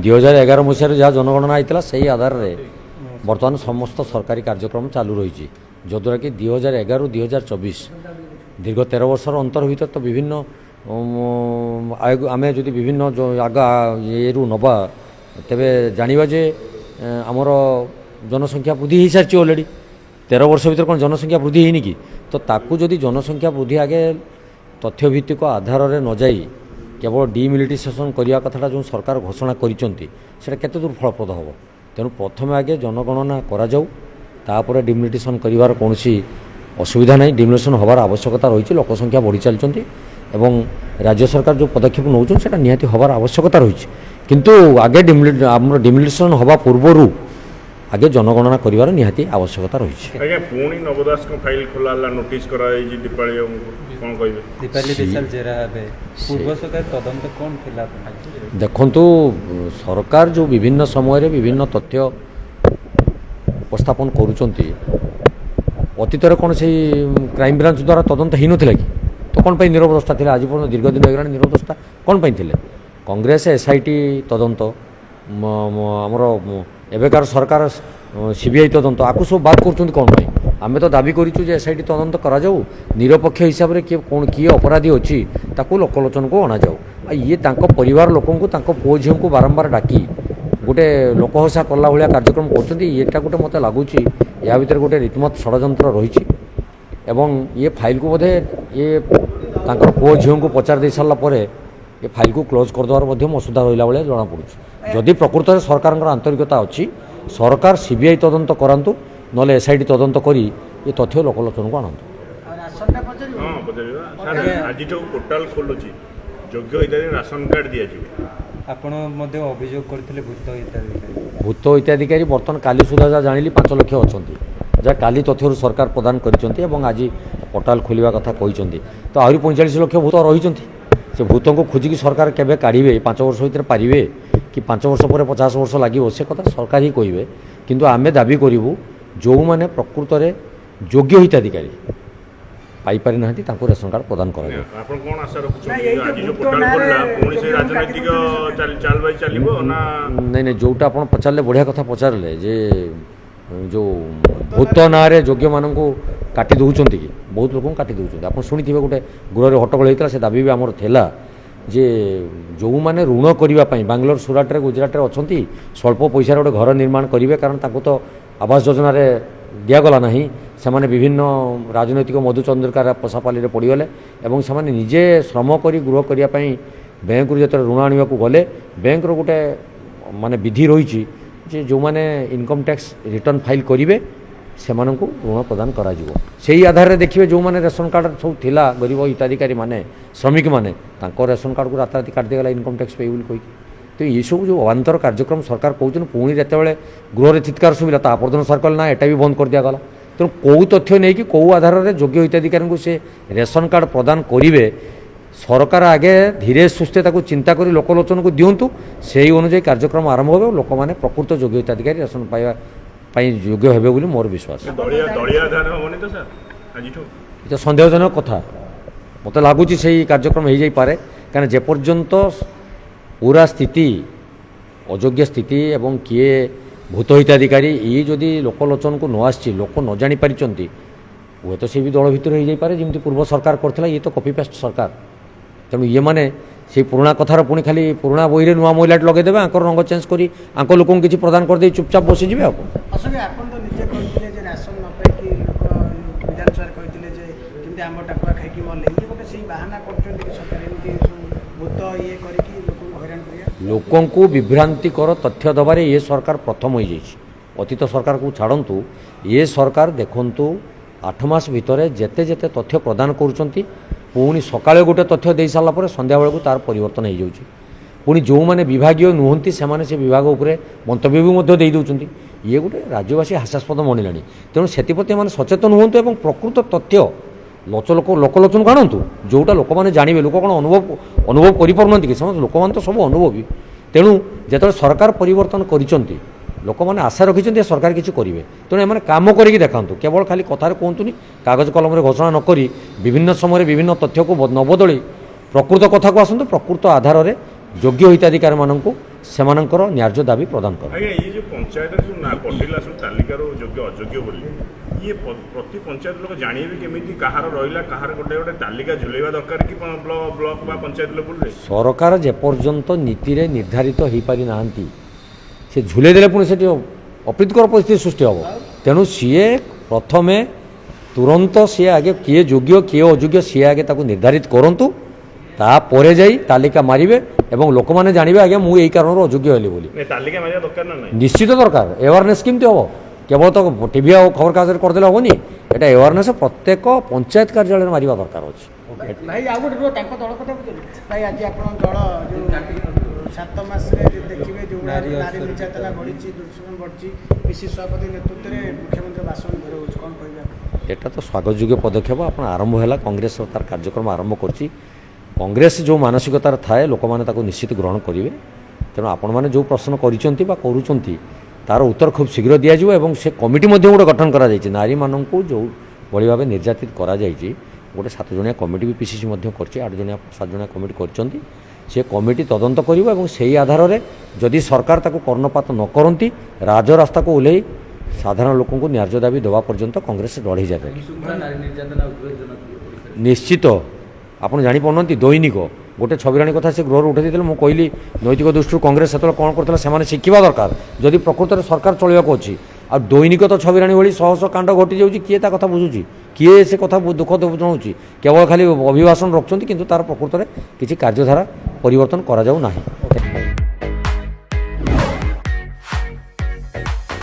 2011 ମସିହାରେ ଯାହା ଜନଗଣନା ହେଇଥିଲା ସେହି ଆଧାରରେ ବର୍ତ୍ତମାନ ସମସ୍ତ ସରକାରୀ କାର୍ଯ୍ୟକ୍ରମ ଚାଲୁ ରହିଛି, ଯଦ୍ୱାରା କି 2011ରୁ 2024 ଦୀର୍ଘ 13 ବର୍ଷର ଅନ୍ତର ଭିତରେ ତ ବିଭିନ୍ନ ଆମେ ଯଦି ବିଭିନ୍ନ ଆଗ ଇଏରୁ ନେବା ତେବେ ଜାଣିବା ଯେ ଆମର ଜନସଂଖ୍ୟା ବୃଦ୍ଧି ହୋଇସାରିଛି ଅଲରେଡ଼ି। 13 ବର୍ଷ ଭିତରେ କ'ଣ ଜନସଂଖ୍ୟା ବୃଦ୍ଧି ହେଇନି କି? ତ ତାକୁ ଯଦି ଜନସଂଖ୍ୟା ବୃଦ୍ଧି ଆଗେ ତଥ୍ୟଭିତ୍ତିକ ଆଧାରରେ ନ ଯାଇ କେବଳ ଡିମିଲିଟାଇଜେସନ୍ କରିବା କଥାଟା ଯେଉଁ ସରକାର ଘୋଷଣା କରିଛନ୍ତି ସେଇଟା କେତେ ଦୂର ଫଳପ୍ରଦ ହେବ? ତେଣୁ ପ୍ରଥମେ ଆଗେ ଜନଗଣନା କରାଯାଉ, ତାପରେ ଡିମିଲିଟାଇଜେସନ୍ କରିବାର କୌଣସି ଅସୁବିଧା ନାହିଁ। ଡିମିଲିଟାଇଜେସନ୍ ହେବାର ଆବଶ୍ୟକତା ରହିଛି, ଲୋକ ସଂଖ୍ୟା ବଢ଼ି ଚାଲିଛନ୍ତି ଏବଂ ରାଜ୍ୟ ସରକାର ଯେଉଁ ପଦକ୍ଷେପ ନେଉଛନ୍ତି ସେଇଟା ନିହାତି ହେବାର ଆବଶ୍ୟକତା ରହିଛି। କିନ୍ତୁ ଆଗେ ଆମର ଡିମିଲିଟାଇଜେସନ୍ ହେବା ପୂର୍ବରୁ ଆଗେ ଜନଗଣନା କରିବାର ନିହାତି ଆବଶ୍ୟକତା ରହିଛି। ଆଜ୍ଞା ପୁଣି ନବ ଦାସଙ୍କ ଫାଇଲ ଖୋଲା ହେଲା, ନୋଟିସ୍ କରାଯାଇଛି ଦୀପାଳି ବାବୁଙ୍କୁ, କ'ଣ କହିବେ? ଦୀପାଳି ବିଶାଲ ଜେରା ହେବେ, ପୂର୍ବ ସରକାର ତଦନ୍ତ କ'ଣ ଥିଲା? ଦେଖନ୍ତୁ, ସରକାର ଯେଉଁ ବିଭିନ୍ନ ସମୟରେ ବିଭିନ୍ନ ତଥ୍ୟ ଉପସ୍ଥାପନ କରୁଛନ୍ତି, ଅତୀତରେ କ'ଣ ସେଇ କ୍ରାଇମବ୍ରାଞ୍ଚ ଦ୍ୱାରା ତଦନ୍ତ ହେଇନଥିଲା କି? ତ କ'ଣ ପାଇଁ ନିରବଦସ୍ଥା ଥିଲା? ଆଜି ପର୍ଯ୍ୟନ୍ତ ଦୀର୍ଘ ଦିନ ହେଇଗଲାଣି ନିରବଦସ୍ଥା କ'ଣ ପାଇଁ ଥିଲେ? କଂଗ୍ରେସ SIT ତଦନ୍ତ, ଆମର ଏବେକାର ସରକାର CBI ତଦନ୍ତ, ଆକୁ ସବୁ ବାଦ କରୁଛନ୍ତି କ'ଣ ପାଇଁ? ଆମେ ତ ଦାବି କରିଛୁ ଯେ SIT ତଦନ୍ତ କରାଯାଉ, ନିରପେକ୍ଷ ହିସାବରେ କିଏ ଅପରାଧୀ ଅଛି ତାକୁ ଲୋକଲୋଚନକୁ ଅଣାଯାଉ। ଇଏ ତାଙ୍କ ପରିବାର ଲୋକଙ୍କୁ, ତାଙ୍କ ପୁଅ ଝିଅଙ୍କୁ ବାରମ୍ବାର ଡାକି ଗୋଟେ ଲୋକହସା କଲା ଭଳିଆ କାର୍ଯ୍ୟକ୍ରମ କରୁଛନ୍ତି। ଏଇଟା ଗୋଟେ ମୋତେ ଲାଗୁଛି ଏହା ଭିତରେ ଗୋଟେ ରୀତିମତ ଷଡ଼ଯନ୍ତ୍ର ରହିଛି ଏବଂ ଇଏ ଫାଇଲକୁ ବୋଧେ ଇଏ ତାଙ୍କର ପୁଅ ଝିଅଙ୍କୁ ପଚାରି ଦେଇ ସାରିଲା ପରେ ଏ ଫାଇଲକୁ କ୍ଲୋଜ୍ କରିଦେବାର ମଧ୍ୟ ମସୁଧା ରହିଲା ଭଳିଆ ଜଣାପଡ଼ୁଛି। ଯଦି ପ୍ରକୃତରେ ସରକାରଙ୍କର ଆନ୍ତରିକତା ଅଛି, ସରକାର CBI ତଦନ୍ତ କରାନ୍ତୁ, ନହେଲେ SIT ତଦନ୍ତ କରି ଏ ତଥ୍ୟ ଲୋକଲୋଚନକୁ ଆଣନ୍ତୁ। ଆଜିଠୁ ପୋର୍ଟାଲ ଖୋଲୁଛି, ଯୋଗ୍ୟ ହିତାଧିକାରୀ ରାସନ କାର୍ଡ ଦିଆଯିବ। ଆପଣ ମଧ୍ୟ ଅଭିଯୋଗ କରିଥିଲେ ଭୂତ ହିତାଧିକାରୀ ବର୍ତ୍ତମାନ କାଲି ସୁଦ୍ଧା ଯାହା ଜାଣିଲି 5 ଲକ୍ଷ ଅଛନ୍ତି, ଯାହା କାଲି ତଥ୍ୟରୁ ସରକାର ପ୍ରଦାନ କରିଛନ୍ତି ଏବଂ ଆଜି ପୋର୍ଟାଲ ଖୋଲିବା କଥା କହିଛନ୍ତି। ତ ଆହୁରି 45 ଲକ୍ଷ ଭୂତ ରହିଛନ୍ତି। ସେ ଭୂତଙ୍କୁ ଖୋଜିକି ସରକାର କେବେ କାଢ଼ିବେ, 5 ବର୍ଷ ଭିତରେ ପାରିବେ କି 5 ବର୍ଷ ପରେ 50 ବର୍ଷ ଲାଗିବ, ସେ କଥା ସରକାର ହିଁ କହିବେ। କିନ୍ତୁ ଆମେ ଦାବି କରିବୁ ଯେଉଁମାନେ ପ୍ରକୃତରେ ଯୋଗ୍ୟ ହିତାଧିକାରୀ ପାଇପାରି ନାହାନ୍ତି ତାଙ୍କୁ ରେସନ କାର୍ଡ଼ ପ୍ରଦାନ କରାଯିବ। ଆପଣ କ'ଣ ଆଶା ରଖୁଛନ୍ତି ଆଜି ଯେଉଁ ପୋର୍ଟାଲ ଖୋଲିଲା ପୁଣି ସେ ରାଜନୈତିକ ଚାଲବାଇ ଚାଲିବ ନା? ନାଇଁ, ଯେଉଁଟା ଆପଣ ପଚାରିଲେ ବଢ଼ିଆ କଥା ପଚାରିଲେ ଯେ ଯେଉଁ ଭୂତ ନାଁରେ ଯୋଗ୍ୟମାନଙ୍କୁ କାଟି ଦେଉଛନ୍ତି କି, ବହୁତ ଲୋକଙ୍କୁ କାଟି ଦେଉଛନ୍ତି। ଆପଣ ଶୁଣିଥିବେ ଗୋଟେ ଗୃହରେ ହଟ୍ଟଗୋଳ ହେଇଥିଲା, ସେ ଦାବି ବି ଆମର ଥିଲା ଯେ ଯେଉଁମାନେ ଋଣ କରିବା ପାଇଁ ବାଙ୍ଗାଲୋର, ସୁରାଟରେ, ଗୁଜରାଟରେ ଅଛନ୍ତି, ସ୍ୱଳ୍ପ ପଇସାରେ ଗୋଟେ ଘର ନିର୍ମାଣ କରିବେ, କାରଣ ତାଙ୍କୁ ତ ଆବାସ ଯୋଜନାରେ ଦିଆଗଲା ନାହିଁ, ସେମାନେ ବିଭିନ୍ନ ରାଜନୈତିକ ମଧୁଚନ୍ଦ୍ରିକାର ପଶାପାଲିରେ ପଡ଼ିଗଲେ ଏବଂ ସେମାନେ ନିଜେ ଶ୍ରମ କରି ଗୃହ କରିବା ପାଇଁ ବ୍ୟାଙ୍କରୁ ଯେତେବେଳେ ଋଣ ଆଣିବାକୁ ଗଲେ, ବ୍ୟାଙ୍କର ଗୋଟେ ମାନେ ବିଧି ରହିଛି ଯେ ଯେଉଁମାନେ ଇନକମ୍ ଟ୍ୟାକ୍ସ ରିଟର୍ଣ୍ଣ ଫାଇଲ୍ କରିବେ ସେମାନଙ୍କୁ ଋଣ ପ୍ରଦାନ କରାଯିବ। ସେହି ଆଧାରରେ ଦେଖିବେ ଯେଉଁମାନେ ରେସନ କାର୍ଡ଼ ସବୁ ଥିଲା, ଗରିବ ହିତାଧିକାରୀମାନେ, ଶ୍ରମିକମାନେ, ତାଙ୍କ ରେସନ କାର୍ଡ଼କୁ ରାତାରାତି କାଟି ଦିଆଗଲା ଇନକମ୍ ଟ୍ୟାକ୍ସ ପେ ବୋଲି କହିକି। ତ ଏସବୁ ଯେଉଁ ଅବାନ୍ତର କାର୍ଯ୍ୟକ୍ରମ ସରକାର କହୁଛନ୍ତି, ପୁଣି ଯେତେବେଳେ ଗୃହରେ ଚିତ୍କାର ଶୁଭିଲା ତା ପରଦିନ ସରକାର କହିଲେ ନା ଏଟା ବି ବନ୍ଦ କରିଦିଆଗଲା। ତେଣୁ କେଉଁ ତଥ୍ୟ ନେଇକି କେଉଁ ଆଧାରରେ ଯୋଗ୍ୟ ହିତାଧିକାରୀଙ୍କୁ ସେ ରେସନ କାର୍ଡ଼ ପ୍ରଦାନ କରିବେ, ସରକାର ଆଗେ ଧୀରେ ସୁସ୍ଥେ ତାକୁ ଚିନ୍ତା କରି ଲୋକଲୋଚନକୁ ଦିଅନ୍ତୁ, ସେହି ଅନୁଯାୟୀ କାର୍ଯ୍ୟକ୍ରମ ଆରମ୍ଭ ହେବ। ଲୋକମାନେ ପ୍ରକୃତ ଯୋଗ୍ୟ ହିତାଧିକାରୀ ରେସନ ପାଇବା ପାଇଁ ଯୋଗ୍ୟ ହେବେ ବୋଲି ମୋର ବିଶ୍ୱାସ। এটা ସନ୍ଦେହଜନକ କଥା, ମୋତେ ଲାଗୁଛି ସେହି କାର୍ଯ୍ୟକ୍ରମ ହୋଇଯାଇପାରେ, କାରଣ ଯେପର୍ଯ୍ୟନ୍ତ ପୁରା ସ୍ଥିତି ଅଯୋଗ୍ୟ ସ୍ଥିତି ଏବଂ କିଏ ଭୂତ ହିତାଧିକାରୀ ଇଏ ଯଦି ଲୋକଲୋଚନକୁ ନ ଆସିଛି, ଲୋକ ନ ଜାଣିପାରିଛନ୍ତି, ହୁଏତ ସେ ବି ଦଳ ଭିତରେ ହୋଇଯାଇପାରେ ଯେମିତି ପୂର୍ବ ସରକାର କରିଥିଲା। ଇଏ ତ କପି ପେଷ୍ଟ ସରକାର, ତେଣୁ ଇଏମାନେ ସେଇ ପୁରୁଣା କଥାର ପୁଣି ଖାଲି ପୁରୁଣା ବହିରେ ନୂଆ ମହିଳାଟି ଲଗାଇଦେବେ, ଆଙ୍କର ରଙ୍ଗ ଚେଞ୍ଜ କରି ଆଙ୍କ ଲୋକଙ୍କୁ କିଛି ପ୍ରଦାନ କରିଦେଇ ଚୁପଚାପ ବସିଯିବେ। ଆଉ ଆପଣ ତ ନିଜେ କହିଥିଲେ ଯେ ରାସନ ନ ପାଇକି ଲୋକ ବିଧାନସଭାରେ କହିଥିଲେ ଯେ କେମିତି ଆମ୍ବ ଟାକୁଆ ଖାଇକି ମଲେ, ଇଏ ଗୋଟେ ସେଇ ବାହାନା କରୁଛନ୍ତି କି ସରକାର ଏମିତି ଭୂତ ଇଏ କରିକି ଲୋକଙ୍କୁ ହଇରାଣ କରିବା? ଲୋକଙ୍କୁ ବିଭ୍ରାନ୍ତିକର ତଥ୍ୟ ଦେବାରେ ଇଏ ସରକାର ପ୍ରଥମ ହୋଇଯାଇଛି। ଅତୀତ ସରକାରକୁ ଛାଡ଼ନ୍ତୁ, ଇଏ ସରକାର ଦେଖନ୍ତୁ 8 ମାସ ଭିତରେ ଯେତେ ଯେତେ ତଥ୍ୟ ପ୍ରଦାନ କରୁଛନ୍ତି, ପୁଣି ସକାଳେ ଗୋଟେ ତଥ୍ୟ ଦେଇ ସାରିଲା ପରେ ସନ୍ଧ୍ୟାବେଳକୁ ତାର ପରିବର୍ତ୍ତନ ହୋଇଯାଉଛି। ପୁଣି ଯେଉଁମାନେ ବିଭାଗୀୟ ନୁହନ୍ତି ସେମାନେ ସେ ବିଭାଗ ଉପରେ ମନ୍ତବ୍ୟ ବି ମଧ୍ୟ ଦେଇ ଦେଉଛନ୍ତି। ଇଏ ଗୋଟେ ରାଜ୍ୟବାସୀ ହାସ୍ୟାସ୍ପଦ ମଣିଲାଣି। ତେଣୁ ସେଥିପ୍ରତି ଏମାନେ ସଚେତନ ହୁଅନ୍ତୁ ଏବଂ ପ୍ରକୃତ ତଥ୍ୟ ଲୋକଲୋଚନକୁ ଆଣନ୍ତୁ, ଯେଉଁଟା ଲୋକମାନେ ଜାଣିବେ। ଲୋକ କ'ଣ ଅନୁଭବ କରିପାରୁନାହାନ୍ତି କି? ସେମାନେ ଲୋକମାନେ ତ ସବୁ ଅନୁଭବୀ। ତେଣୁ ଯେତେବେଳେ ସରକାର ପରିବର୍ତ୍ତନ କରିଛନ୍ତି, ଲୋକମାନେ ଆଶା ରଖିଛନ୍ତି ଏ ସରକାର କିଛି କରିବେ। ତେଣୁ ଏମାନେ କାମ କରିକି ଦେଖାନ୍ତୁ, କେବଳ ଖାଲି କଥାରେ କୁହନ୍ତୁନି, କାଗଜ କଲମରେ ଘୋଷଣା ନ କରି ବିଭିନ୍ନ ସମୟରେ ବିଭିନ୍ନ ତଥ୍ୟକୁ ନ ବଦଳି ପ୍ରକୃତ କଥାକୁ ଆସନ୍ତୁ। ପ୍ରକୃତ ଆଧାରରେ ଯୋଗ୍ୟ ହିତାଧିକାରୀମାନଙ୍କୁ ସେମାନଙ୍କର ନ୍ୟାର୍ଯ୍ୟ ଦାବି ପ୍ରଦାନ କର। ଆଜ୍ଞା ये जो पंचायत जो ना कटिला सब तालिकार योग्य अयोग्य बोली ये प्रति पंचायत लोक जानिबे केमिति कहार रहिला कहार गोटे गोटे तालिका झुलेवा दरकार कि ब्लॉक बा पंचायत लेवल रे सरकार जेपर्यंत नीति रे निर्धारित हो पारि नाहंती से झुले देले पुणी सेठी अप्रीतिकर परिस्थिति सृष्टि हम तेणु सीए प्रथमे तुरंत सी आगे किए योग्य किए अयोग्य सी आगे ताको निर्धारित करंतु तापर जाई तालिका मारिबे एवं लोक माने जानिबे आगे मु एई कारण अयोग्य हेली बोली नहीं तालिका मारिया दरकार ना नहीं निश्चित दरकार अवेयरनेस केमती हम केवल तो टीवी और खबर कागज करदेले हेनी एटा अवेयरनेस प्रत्येक पंचायत कार्यालय मारिबा दरकार अछि। भाई आउ गोटे तांको दल कथा बुझिले भाई आज आपण दल जो 7 मास रे देखिबे जो नारी निर्यातना बढ़िची दुष्कर्म बढ़िची पिसी सभापति नेतृत्व रे मुख्यमंत्री भाषण करे होछ कोन कहबे एटा तो स्वागत योग्य पदक्षेप आपण आरंभ हैला कांग्रेस तार कार्यक्रम आरंभ करछि कांग्रेस जो मानसिकतार थाए लोक माने ताको निश्चित ग्रहण करिवे तेणु आपण माने जो प्रश्न करिसंती बा करूसंती तार उत्तर खूब शीघ्र दिया जिवो एवं से कमिटी मध्ये गोटे गठन करा जायछि नारी माननकु जो बळी भाबे निर्यातित करा जायछि गोटे 7 जणिया कमिटी भी पीसीसी मध्ये करछि 8 जणिया 7 जणिया कमिटी करछंती से कमिटी तदंत करिवो एवं सेही आधार रे जदि सरकार ताको कर्णपात न करंती राजरास्ता को उल्लेई साधारण लोकों को न्याय दाबी देवा पर्यंत कांग्रेस लड़े जाए निश्चित आपड़ जापी दैनिक गोटे छविराणी कथा से गृह उठाई मुझे कहली नैतिक दृष्टि कांग्रेस से कौन करता शिखा दरकार जदि प्रकृत में सरकार चलवाक अच्छी आ दैनिक तो छविराणी भाई शह शह कांड घटी जाऊँगी किए ता कथा बुझुची किए से कथा दुख जनाऊँगी केवल खाली अभिभाषण रखुच्च कि तार प्रकृत में किसी कार्यधारा परिवर्तन करा जाऊ नाही।